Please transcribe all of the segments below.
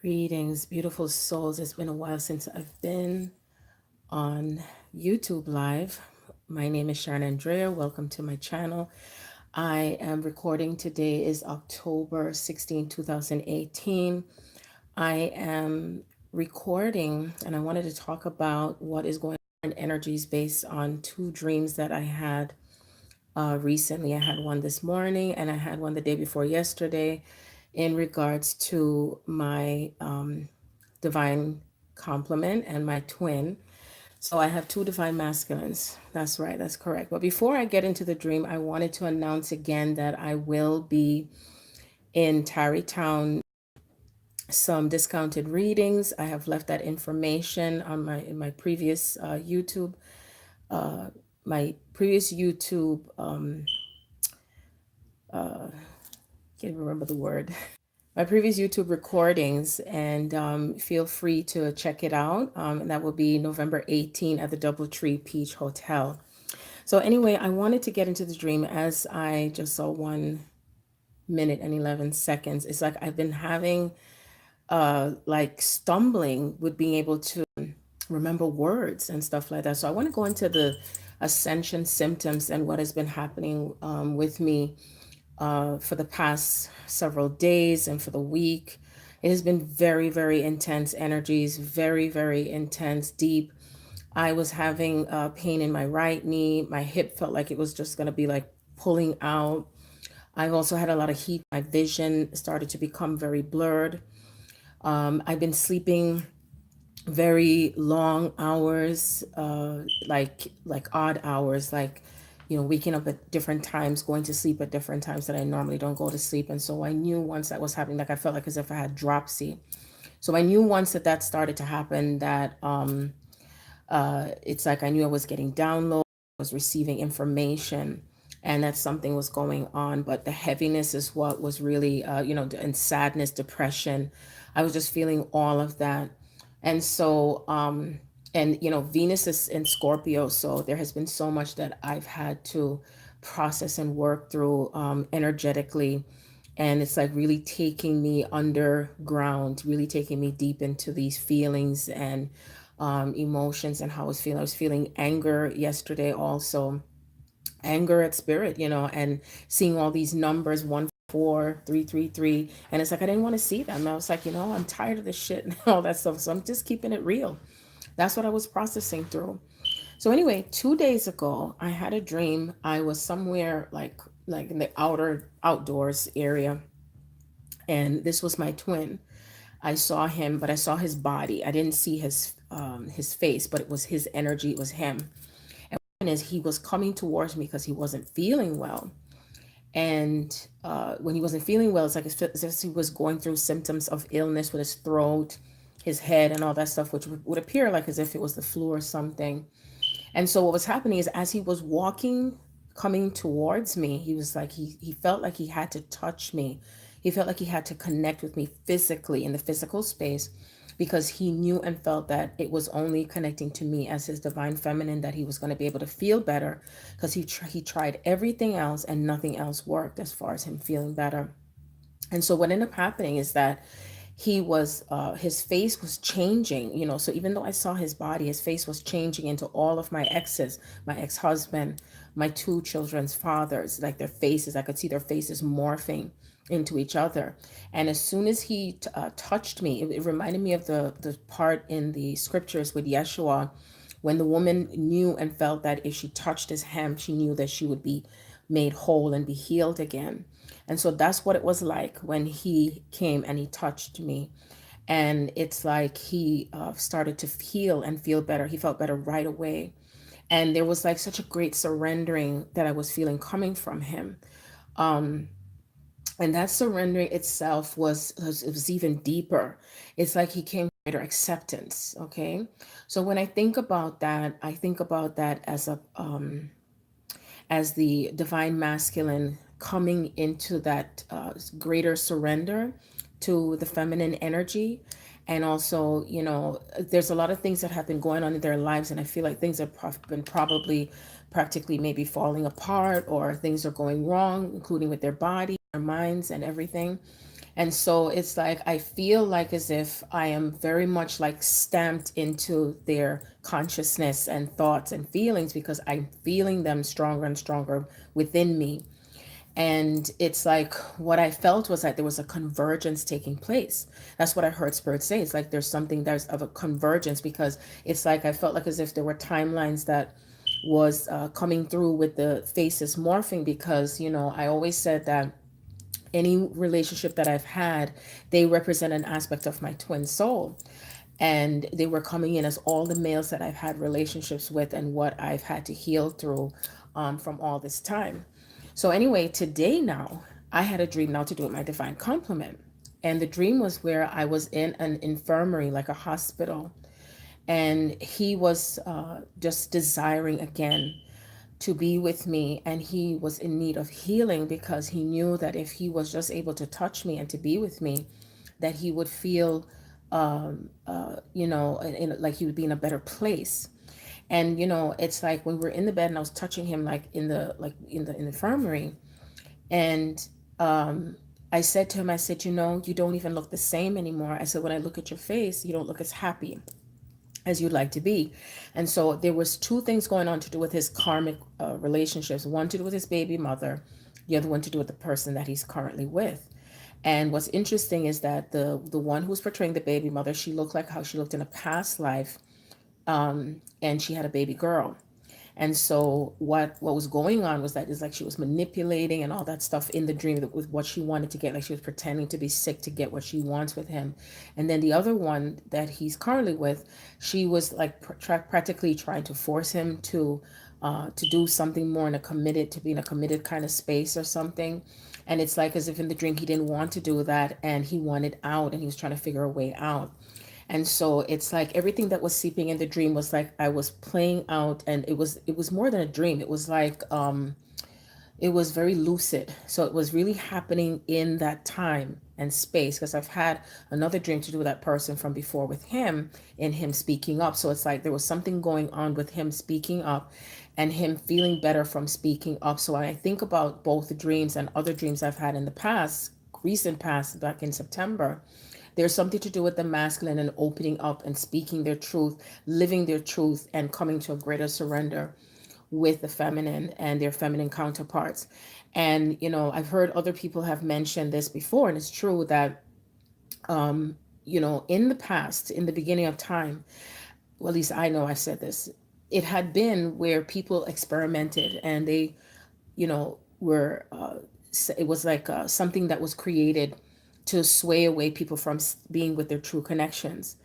Greetings, beautiful souls. It's been a while since I've been on YouTube Live. My name is Sharon Andrea. Welcome to my channel. I am recording today is October 16, 2018. I am recording and I wanted to talk about what is going on in energies based on two dreams that I had recently. I had one this morning and I had one the day before yesterday in regards to my divine complement and my twin. So I have two divine masculines. That's right, that's correct. But before I get into the dream, I wanted to announce again that I will be in Tarrytown, some discounted readings. I have left that information on my previous YouTube, uh, can't even remember the word. My previous YouTube recordings, and feel free to check it out. And that will be November 18 at the DoubleTree Peach Hotel. So anyway, I wanted to get into the dream as I just saw 1 minute and 11 seconds. It's like I've been having like stumbling with being able to remember words and stuff like that. So I want to go into the ascension symptoms and what has been happening with me for the past several days and for the week. It has been very, very intense energies, very, very intense, deep. I was having pain in my right knee. My hip felt like it was just going to be like pulling out. I've also had a lot of heat. My vision started to become very blurred. I've been sleeping very long hours, like odd hours, like waking up at different times, going to sleep at different times that I normally don't go to sleep. And so I knew once that was happening, like I felt like as if I had dropsy. So I knew once that started to happen that it's like I knew I was getting downloads, I was receiving information, and that something was going on. But the heaviness is what was really, and sadness, depression. I was just feeling all of that. And so, and Venus is in Scorpio, so there has been so much that I've had to process and work through energetically. And it's like really taking me underground, really taking me deep into these feelings and emotions and how I was feeling. I was feeling anger yesterday also, anger at spirit, and seeing all these numbers, 14333, and it's like I didn't want to see them. I was like, I'm tired of this shit and all that stuff. So I'm just keeping it real. That's what I was processing through. So anyway, 2 days ago, I had a dream. I was somewhere like in the outdoors area, and this was my twin. I saw him, but I saw his body. I didn't see his face, but it was his energy. It was him. And as he was coming towards me because he wasn't feeling well. And when he wasn't feeling well, it's like as if he was going through symptoms of illness with his throat, his head, and all that stuff, which would appear like as if it was the flu or something. And so what was happening is as he was walking, coming towards me, he was like, he felt like he had to touch me. He felt like he had to connect with me physically in the physical space because he knew and felt that it was only connecting to me as his divine feminine that he was going to be able to feel better, because he tried everything else and nothing else worked as far as him feeling better. And so what ended up happening is that he was his face was changing, so even though I saw his body, his face was changing into all of my exes, my ex-husband, my two children's fathers, like their faces, I could see their faces morphing into each other. And as soon as he touched me, it reminded me of the part in the scriptures with Yeshua when the woman knew and felt that if she touched his hem, she knew that she would be made whole and be healed again. And so that's what it was like when he came and he touched me. And it's like he started to heal and feel better. He felt better right away. And there was like such a great surrendering that I was feeling coming from him. Um, and that surrendering itself it was even deeper. It's like he came to greater acceptance. Okay. So when I think about that, I think about that as the divine masculine coming into that greater surrender to the feminine energy. And also, there's a lot of things that have been going on in their lives, and I feel like things have been probably practically maybe falling apart, or things are going wrong, including with their body, their minds, and everything. And so it's like I feel like as if I am very much like stamped into their consciousness and thoughts and feelings because I'm feeling them stronger and stronger within me. And it's like what I felt was that there was a convergence taking place. That's what I heard Spirit say. It's like there's something there's of a convergence, because it's like I felt like as if there were timelines that was coming through with the faces morphing, because I always said that any relationship that I've had, they represent an aspect of my twin soul. And they were coming in as all the males that I've had relationships with and what I've had to heal through from all this time. So, anyway, today now, I had a dream now to do with my divine complement. And the dream was where I was in an infirmary, like a hospital. And he was just desiring again to be with me, and he was in need of healing because he knew that if he was just able to touch me and to be with me, that he would feel like he would be in a better place. And it's like when we're in the bed and I was touching him like in the infirmary, and I said to him, I said, you don't even look the same anymore. I said, when I look at your face, you don't look as happy as you'd like to be. And so there was two things going on to do with his karmic relationships. One to do with his baby mother, the other one to do with the person that he's currently with. And what's interesting is that the one who's portraying the baby mother, she looked like how she looked in a past life, and she had a baby girl. And so what was going on was that it's like she was manipulating and all that stuff in the dream with what she wanted to get. Like she was pretending to be sick to get what she wants with him. And then the other one that he's currently with, she was like practically trying to force him to do something more to be in a committed kind of space or something. And it's like as if in the dream he didn't want to do that and he wanted out and he was trying to figure a way out. And so it's like everything that was seeping in the dream was like I was playing out, and it was more than a dream. It was like it was very lucid. So it was really happening in that time and space, because I've had another dream to do with that person from before with him, in him speaking up. So it's like there was something going on with him speaking up and him feeling better from speaking up. So when I think about both the dreams and other dreams I've had in the past, recent past, back in September, there's something to do with the masculine and opening up and speaking their truth, living their truth, and coming to a greater surrender with the feminine and their feminine counterparts. And, I've heard other people have mentioned this before, and it's true that, in the past, in the beginning of time, well, at least I know I've said this, it had been where people experimented and they, were, it was like something that was created to sway away people from being with their true connections.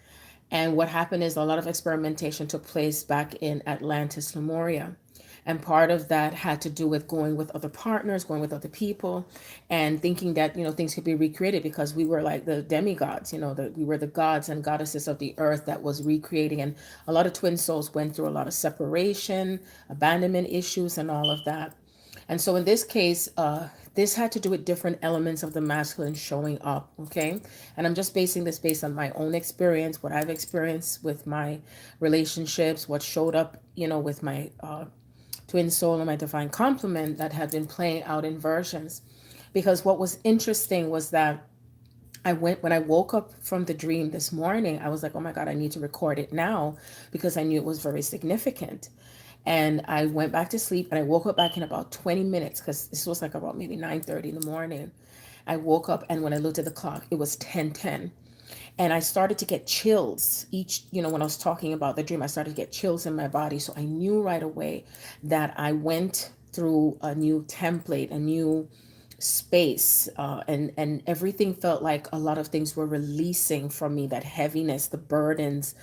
And what happened is a lot of experimentation took place back in Atlantis, Lemuria. And part of that had to do with going with other partners, going with other people, and thinking that, things could be recreated because we were like the demigods, we were the gods and goddesses of the earth that was recreating. And a lot of twin souls went through a lot of separation, abandonment issues, and all of that. And so in this case, this had to do with different elements of the masculine showing up, okay? And I'm just basing this based on my own experience, what I've experienced with my relationships, what showed up, with my twin soul and my divine complement that had been playing out in versions. Because what was interesting was that when I woke up from the dream this morning, I was like, oh my God, I need to record it now, because I knew it was very significant. And I went back to sleep, and I woke up back in about 20 minutes, because this was like about maybe 9:30 in the morning. I woke up, and when I looked at the clock, it was 10:10. And I started to get chills when I was talking about the dream, I started to get chills in my body. So I knew right away that I went through a new template, a new space, and everything felt like a lot of things were releasing from me, that heaviness, the burdens,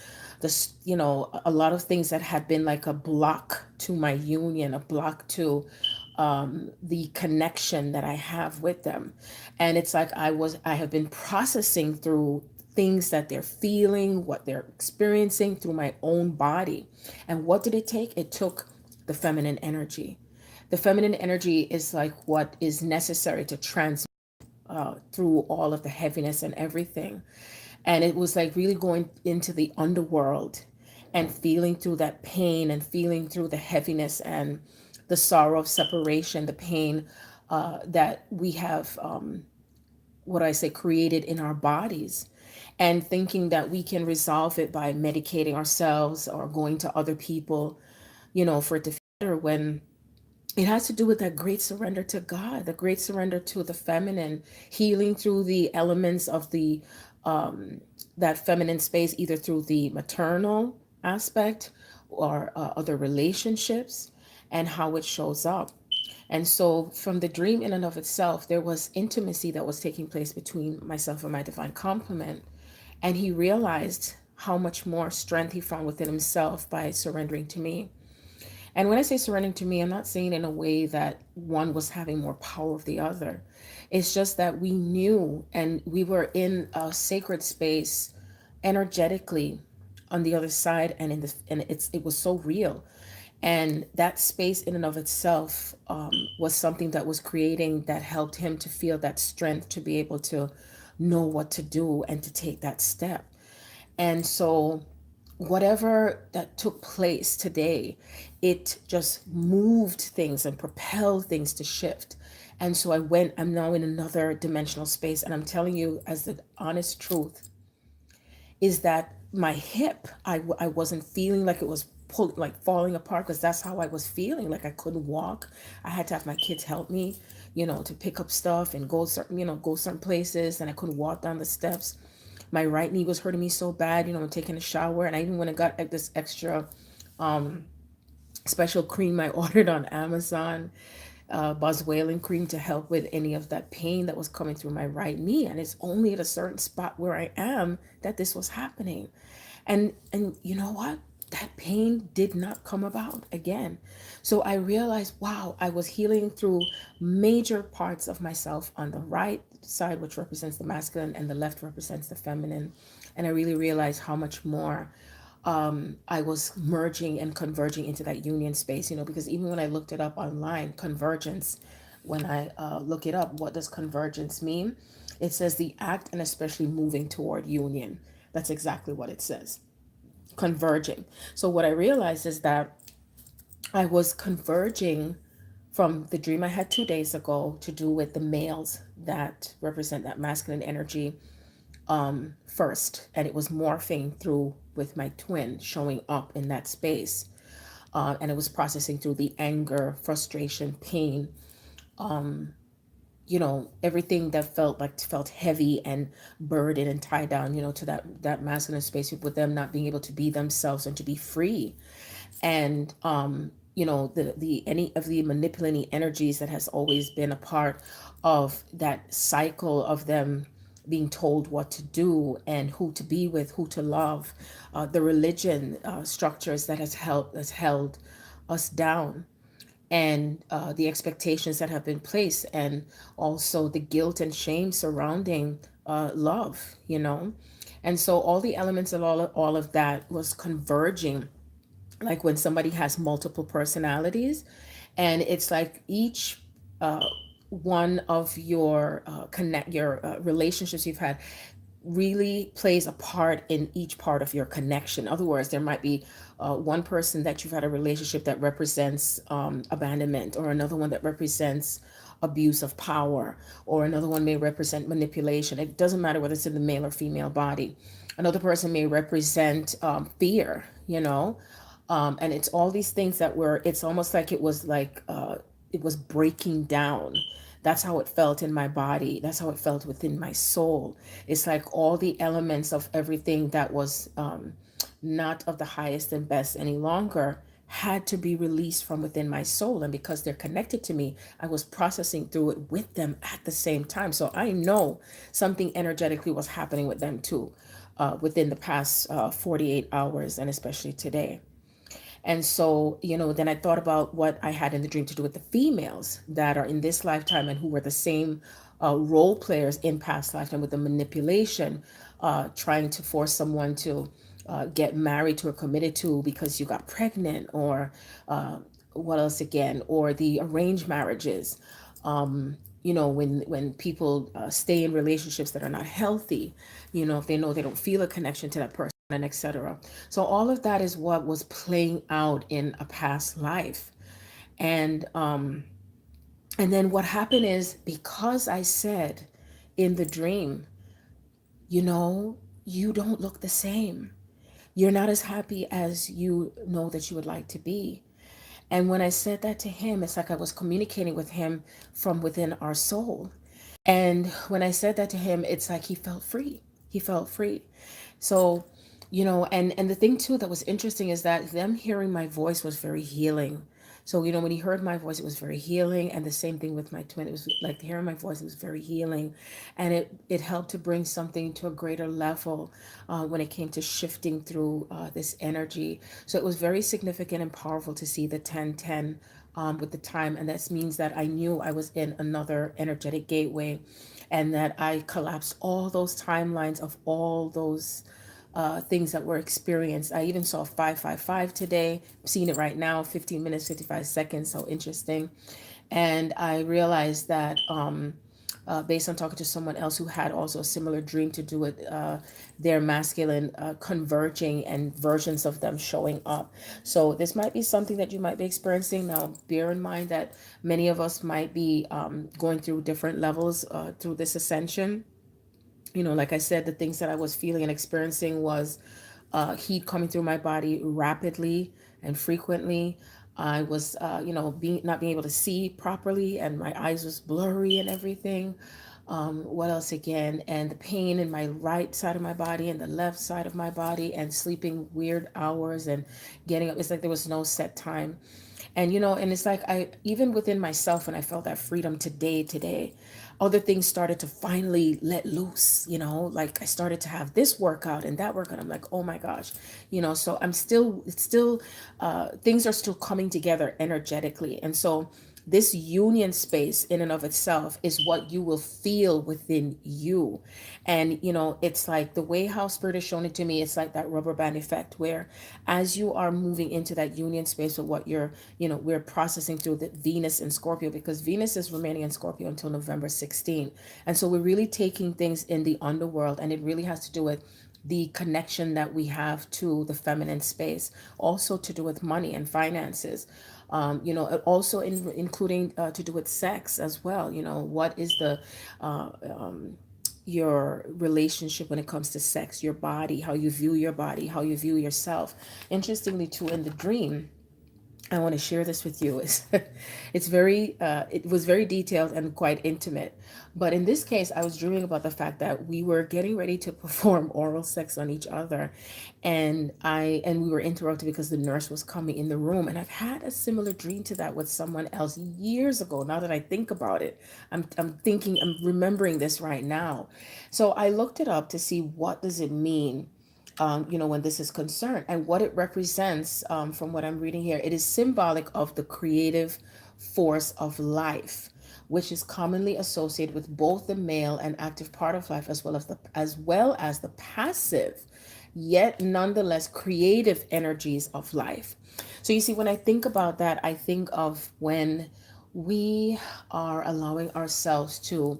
a lot of things that had been like a block to my union, a block to the connection that I have with them. And it's like I have been processing through things that they're feeling, what they're experiencing through my own body. And what did it take? It took the feminine energy. The feminine energy is like what is necessary to transmit through all of the heaviness and everything. And it was like really going into the underworld and feeling through that pain and feeling through the heaviness and the sorrow of separation, the pain that we have what I say, created in our bodies, and thinking that we can resolve it by medicating ourselves or going to other people, for it to feel better, when it has to do with that great surrender to God, the great surrender to the feminine, healing through the elements of the um, that feminine space, either through the maternal aspect or other relationships, and how it shows up. And so, from the dream in and of itself, there was intimacy that was taking place between myself and my divine complement. And he realized how much more strength he found within himself by surrendering to me. And when I say surrendering to me, I'm not saying in a way that one was having more power of the other. It's just that we knew, and we were in a sacred space energetically on the other side, and it was so real. And that space in and of itself was something that was creating, that helped him to feel that strength to be able to know what to do and to take that step. And so, whatever that took place today, it just moved things and propelled things to shift. And so I'm now in another dimensional space. And I'm telling you, as the honest truth, is that my hip, I wasn't feeling like it was like falling apart, because that's how I was feeling. Like I couldn't walk. I had to have my kids help me, to pick up stuff and go certain places. And I couldn't walk down the steps. My right knee was hurting me so bad, I'm taking a shower. And I even went and got like this extra special cream I ordered on Amazon, Boswellian cream, to help with any of that pain that was coming through my right knee. And it's only at a certain spot where I am that this was happening. And you know what? That pain did not come about again. So I realized, wow, I was healing through major parts of myself on the right side, which represents the masculine, and the left represents the feminine. And I really realized how much more I was merging and converging into that union space, because even when I looked it up online, convergence, when I look it up, what does convergence mean? It says the act and especially moving toward union. That's exactly what it says. Converging. So what I realized is that I was converging from the dream I had 2 days ago to do with the males that represent that masculine energy first. And it was morphing through with my twin showing up in that space. And it was processing through the anger, frustration, pain, everything that felt heavy and burdened and tied down, to that masculine space, with them not being able to be themselves and to be free. And the any of the manipulating energies that has always been a part of that cycle of them being told what to do and who to be with, who to love, the religion structures that has held us down, and the expectations that have been placed, and also the guilt and shame surrounding love, and so all the elements of all of that was converging, like when somebody has multiple personalities, and it's like each uh, one of your connect your relationships you've had really plays a part in each part of your connection. In other words, there might be one person that you've had a relationship that represents abandonment, or another one that represents abuse of power, or another one may represent manipulation. It doesn't matter whether it's in the male or female body. Another person may represent fear, and it's all these things that were, it's almost like it was breaking down. That's how it felt in my body. That's how it felt within my soul. It's like all the elements of everything that was not of the highest and best any longer had to be released from within my soul. And because they're connected to me, I was processing through it with them at the same time. So I know something energetically was happening with them too, within the past 48 hours, and especially today. And so, then I thought about what I had in the dream to do with the females that are in this lifetime, and who were the same role players in past lifetime, with the manipulation, trying to force someone to get married to or committed to because you got pregnant, or what else again, or the arranged marriages. When people stay in relationships that are not healthy, if they know they don't feel a connection to that person, and etc. So all of that is what was playing out in a past life. And and then what happened is, because I said in the dream, you know, you don't look the same. You're not as happy as you know that you would like to be. And when I said that to him, it's like I was communicating with him from within our soul. And when I said that to him, it's like he felt free. He felt free. So, and the thing too that was interesting is that them hearing my voice was very healing. So, when he heard my voice, it was very healing. And the same thing with my twin. It was like hearing my voice, it was very healing. And it helped to bring something to a greater level when it came to shifting through this energy. So it was very significant and powerful to see the 1010 with the time. And that means that I knew I was in another energetic gateway and that I collapsed all those timelines of all those things that were experienced. I even saw 555 today. I'm seeing it right now, 15 minutes, 55 seconds. So interesting. And I realized that based on talking to someone else who had also a similar dream to do with their masculine converging and versions of them showing up. So this might be something that you might be experiencing. Now, bear in mind that many of us might be going through different levels through this ascension. Like I said, the things that I was feeling and experiencing was heat coming through my body rapidly and frequently. I was, being not being able to see properly, and my eyes was blurry and everything. What else again? And the pain in my right side of my body and the left side of my body, and sleeping weird hours and getting up. It's like there was no set time. And and it's like I even within myself, when I felt that freedom today, other things started to finally let loose. Like I started to have this workout and that workout. I'm like, oh my gosh. So I'm still, it's still things are still coming together energetically. And so this union space in and of itself is what you will feel within you. And it's like the way how spirit has shown it to me, it's like that rubber band effect, where as you are moving into that union space with what you're, we're processing through the Venus and Scorpio, because Venus is remaining in Scorpio until November 16. And so we're really taking things in the underworld, and it really has to do with the connection that we have to the feminine space, also to do with money and finances, also including to do with sex as well. What is the uh, um, your relationship when it comes to sex, your body, how you view your body, how you view yourself. Interestingly too, in the dream, I want to share this with you. It was very detailed and quite intimate. But in this case, I was dreaming about the fact that we were getting ready to perform oral sex on each other. And we were interrupted because the nurse was coming in the room. And I've had a similar dream to that with someone else years ago. Now that I think about it, I'm remembering this right now. So I looked it up to see what does it mean when this is concerned, and what it represents. From what I'm reading here, it is symbolic of the creative force of life, which is commonly associated with both the male and active part of life, as well as the passive, yet nonetheless creative energies of life. So you see, when I think about that, I think of when we are allowing ourselves to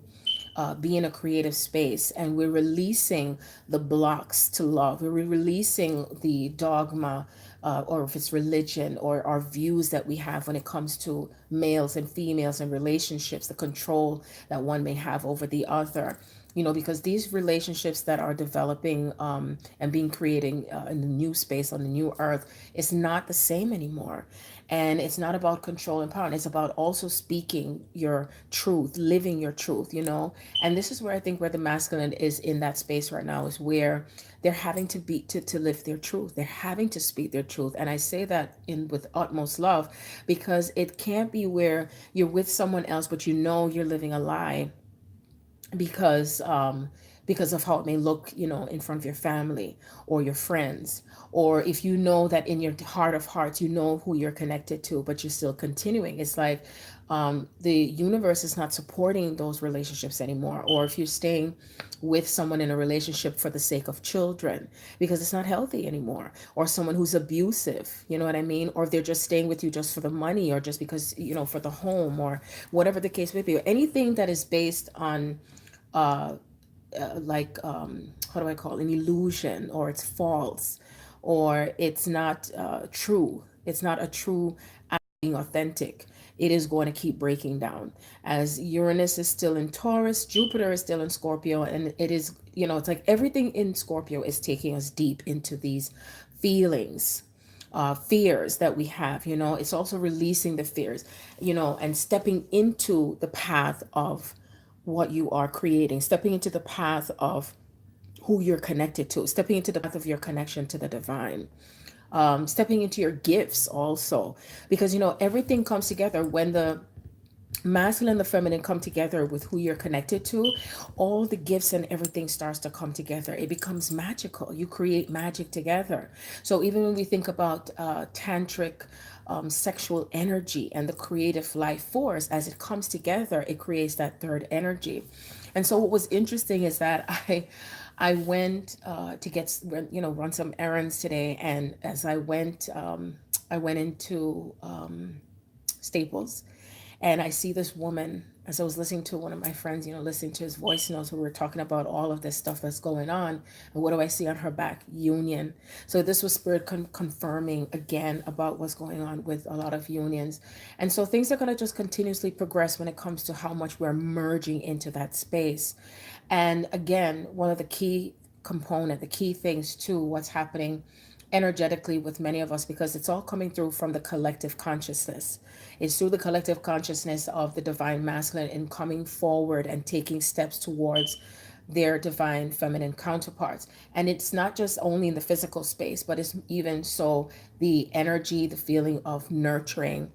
be in a creative space, and we're releasing the blocks to love. We're releasing the dogma, or if it's religion, or our views that we have when it comes to males and females and relationships, the control that one may have over the other. Because these relationships that are developing and being creating in the new space on the new earth is not the same anymore. And it's not about control and power. And it's about also speaking your truth, living your truth. And this is where I think where the masculine is in that space right now, is where they're having to be to live their truth. They're having to speak their truth. And I say that in with utmost love, because it can't be where you're with someone else, but you're living a lie because because of how it may look, in front of your family or your friends, or if you know that in your heart of hearts you know who you're connected to, but you're still continuing. It's like the universe is not supporting those relationships anymore. Or if you're staying with someone in a relationship for the sake of children, because it's not healthy anymore, or someone who's abusive, you know what I mean, or if they're just staying with you just for the money, or just because, for the home, or whatever the case may be, or anything that is based on uh, like how do I call it, an illusion, or it's false, or it's not true. It's not a true being authentic. it is going to keep breaking down. As Uranus is still in Taurus, Jupiter is still in Scorpio, and it is, it's like everything in Scorpio is taking us deep into these feelings, fears that we have. It's also releasing the fears, and stepping into the path of what you are creating, stepping into the path of who you're connected to, stepping into the path of your connection to the divine, stepping into your gifts also, because everything comes together when the masculine and the feminine come together with who you're connected to. All the gifts and everything starts to come together. It becomes magical. You create magic together. So even when we think about tantric sexual energy and the creative life force, as it comes together, it creates that third energy. And so what was interesting is that I went to run some errands today, and as I went into Staples, and I see this woman, as I was listening to one of my friends, listening to his voice notes, where we were talking about all of this stuff that's going on. And what do I see on her back? Union. So this was Spirit confirming again about what's going on with a lot of unions. And so things are going to just continuously progress when it comes to how much we're merging into that space. And again, one of the the key things to what's happening energetically with many of us, because it's all coming through from the collective consciousness. It's through the collective consciousness of the divine masculine in coming forward and taking steps towards their divine feminine counterparts. And it's not just only in the physical space, but it's even so the energy, the feeling of nurturing,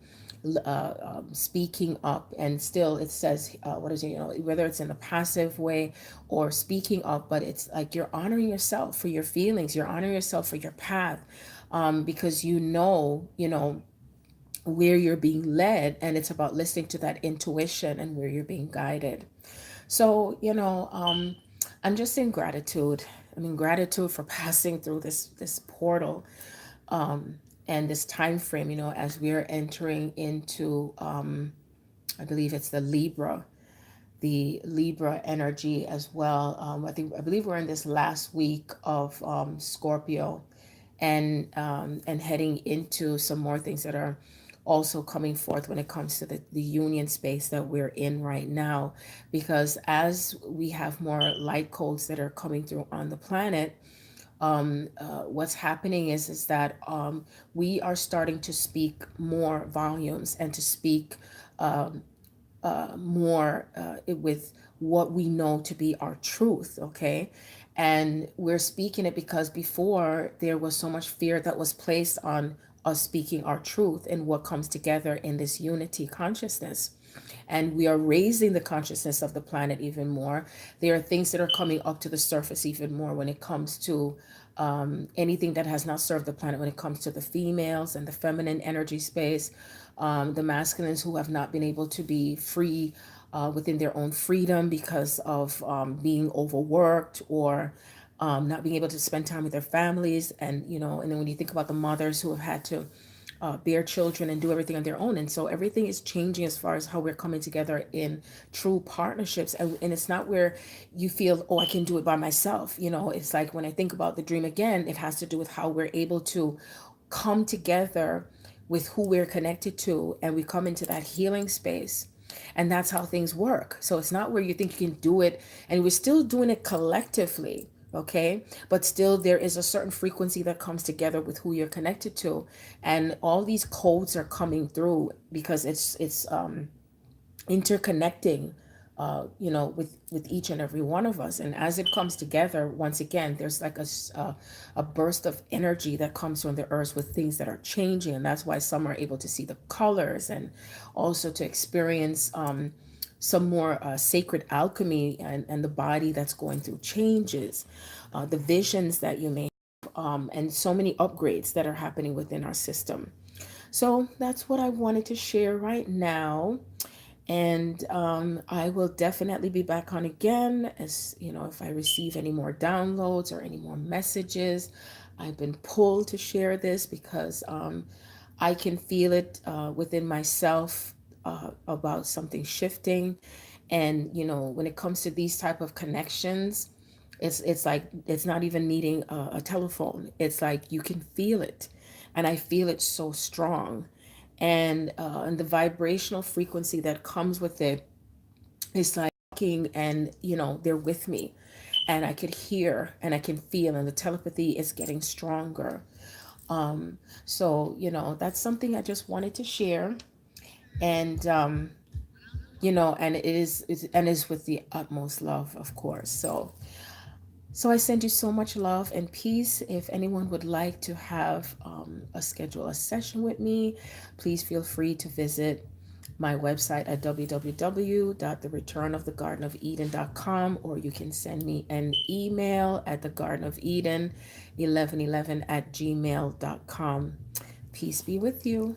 speaking up. And still it says, what is it, whether it's in a passive way or speaking up, but it's like you're honoring yourself for your feelings, you're honoring yourself for your path, because where you're being led, and it's about listening to that intuition and where you're being guided. So I'm just in gratitude. Gratitude for passing through this portal, and this time frame, as we're entering into, I believe it's the Libra energy as well. I believe we're in this last week of Scorpio, and heading into some more things that are also coming forth when it comes to the union space that we're in right now. Because as we have more light codes that are coming through on the planet, what's happening is that we are starting to speak more volumes and to speak um, more with what we know to be our truth, okay? And we're speaking it because before there was so much fear that was placed on us speaking our truth and what comes together in this unity consciousness. And we are raising the consciousness of the planet even more. There are things that are coming up to the surface even more when it comes to anything that has not served the planet, when it comes to the females and the feminine energy space, the masculines who have not been able to be free within their own freedom because of being overworked, or not being able to spend time with their families. And then when you think about the mothers who have had to bear children and do everything on their own. And so everything is changing as far as how we're coming together in true partnerships. And it's not where you feel, oh, I can do it by myself. It's like when I think about the dream again, it has to do with how we're able to come together with who we're connected to, and we come into that healing space. And that's how things work. So it's not where you think you can do it, and we're still doing it collectively, okay? But still, there is a certain frequency that comes together with who you're connected to, and all these codes are coming through because it's interconnecting, with each and every one of us. And as it comes together, once again, there's like a burst of energy that comes from the earth with things that are changing. And that's why some are able to see the colors, and also to experience some more sacred alchemy, and the body that's going through changes, the visions that you may have, and so many upgrades that are happening within our system. So that's what I wanted to share right now. And I will definitely be back on again, as if I receive any more downloads or any more messages. I've been pulled to share this because I can feel it within myself, about something shifting. And when it comes to these type of connections, it's like it's not even needing a telephone. It's like you can feel it, and I feel it so strong. And the vibrational frequency that comes with it is like talking, and they're with me, and I could hear and I can feel, and the telepathy is getting stronger. So that's something I just wanted to share. And it is with the utmost love, of course. So I send you so much love and peace. If anyone would like to have a session with me, please feel free to visit my website at www.thereturnofthegardenofeden.com, or you can send me an email at thegardenofeden1111 at gmail.com. Peace be with you.